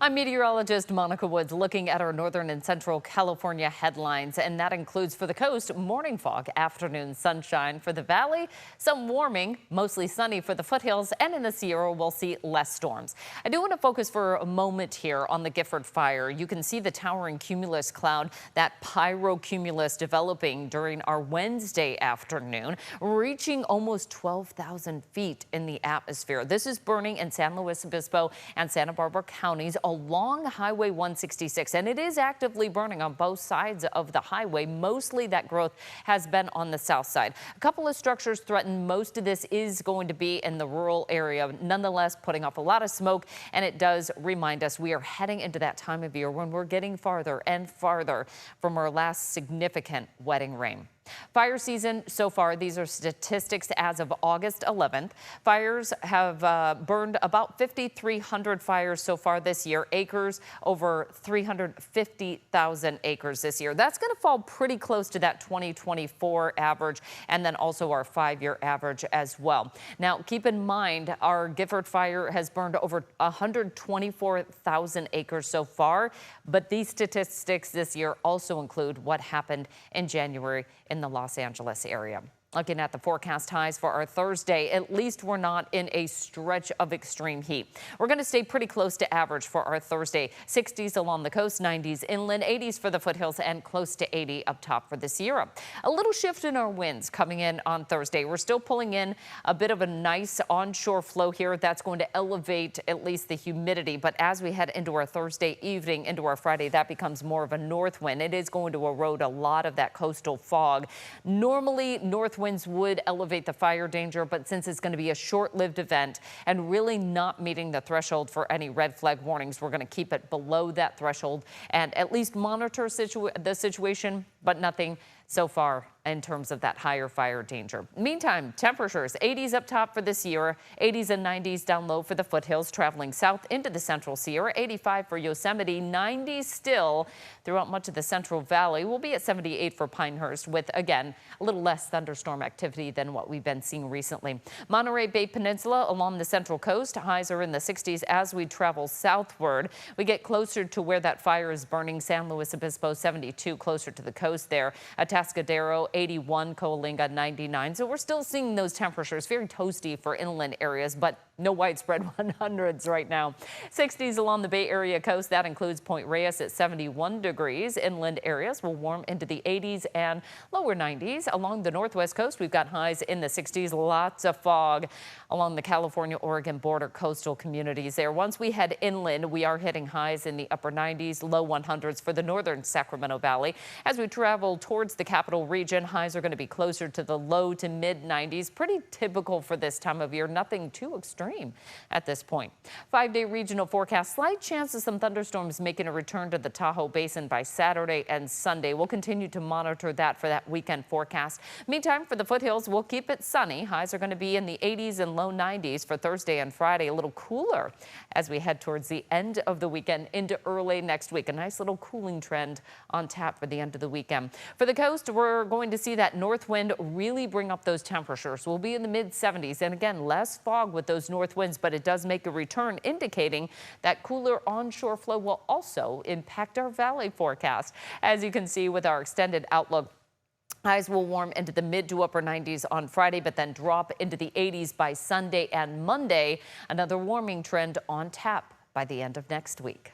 I'm meteorologist Monica Woods looking at our northern and central California headlines, and that includes for the coast, morning fog, afternoon sunshine for the valley, some warming, mostly sunny for the foothills, and in the Sierra we'll see less storms. I do want to focus for a moment here on the Gifford Fire. You can see the towering cumulus cloud, that pyrocumulus developing during our Wednesday afternoon, reaching almost 12,000 feet in the atmosphere. This is burning in San Luis Obispo and Santa Barbara counties along Highway 166, and it is actively burning on both sides of the highway. Mostly that growth has been on the south side. A couple of structures threatened. Most of this is going to be in the rural area, nonetheless putting off a lot of smoke, and it does remind us we are heading into that time of year when we're getting farther and farther from our last significant wetting rain. Fire season so far, these are statistics as of August 11th. Fires have burned about 5,300 fires so far this year, acres over 350,000 acres this year. That's going to fall pretty close to that 2024 average, and then also our 5-year average as well. Now, keep in mind, our Gifford Fire has burned over 124,000 acres so far, but these statistics this year also include what happened in January in the Los Angeles area. Looking at the forecast highs for our Thursday, at least we're not in a stretch of extreme heat. We're going to stay pretty close to average for our Thursday. 60s along the coast, 90s inland, 80s for the foothills, and close to 80 up top for the Sierra. A little shift in our winds coming in on Thursday. We're still pulling in a bit of a nice onshore flow here. That's going to elevate at least the humidity. But as we head into our Thursday evening, into our Friday, that becomes more of a north wind. It is going to erode a lot of that coastal fog. Normally, north winds would elevate the fire danger, but since it's going to be a short-lived event and really not meeting the threshold for any red flag warnings, we're going to keep it below that threshold and at least monitor the situation, but nothing so far in terms of that higher fire danger. Meantime, temperatures 80s up top for the Sierra, 80s and 90s down low for the foothills, traveling south into the central Sierra, 85 for Yosemite, 90s still throughout much of the Central Valley. We'll be at 78 for Pinehurst with, again, a little less thunderstorm activity than what we've been seeing recently. Monterey Bay Peninsula along the central coast, highs are in the 60s as we travel southward. We get closer to where that fire is burning. San Luis Obispo 72 closer to the coast there. Atascadero 81, Coalinga 99. So we're still seeing those temperatures very toasty for inland areas, but no widespread 100s right now. 60s along the Bay Area coast. That includes Point Reyes at 71 degrees. Inland areas will warm into the 80s and lower 90s. Along the northwest coast, we've got highs in the 60s. Lots of fog along the California-Oregon border coastal communities there. Once we head inland, we are hitting highs in the upper 90s, low 100s for the northern Sacramento Valley. As we travel towards the capital region, highs are going to be closer to the low to mid 90s. Pretty typical for this time of year. Nothing too extreme at this point. 5-day regional forecast. Slight chance of some thunderstorms making a return to the Tahoe Basin by Saturday and Sunday. We'll continue to monitor that for that weekend forecast. Meantime, for the foothills, we'll keep it sunny. Highs are going to be in the 80s and low 90s for Thursday and Friday. A little cooler as we head towards the end of the weekend into early next week. A nice little cooling trend on tap for the end of the weekend. For the coast, we're going to see that north wind really bring up those temperatures. We'll be in the mid 70s, and again, less fog with those north winds, but it does make a return, indicating that cooler onshore flow will also impact our valley forecast. As you can see with our extended outlook, highs will warm into the mid to upper 90s on Friday, but then drop into the 80s by Sunday and Monday. Another warming trend on tap by the end of next week.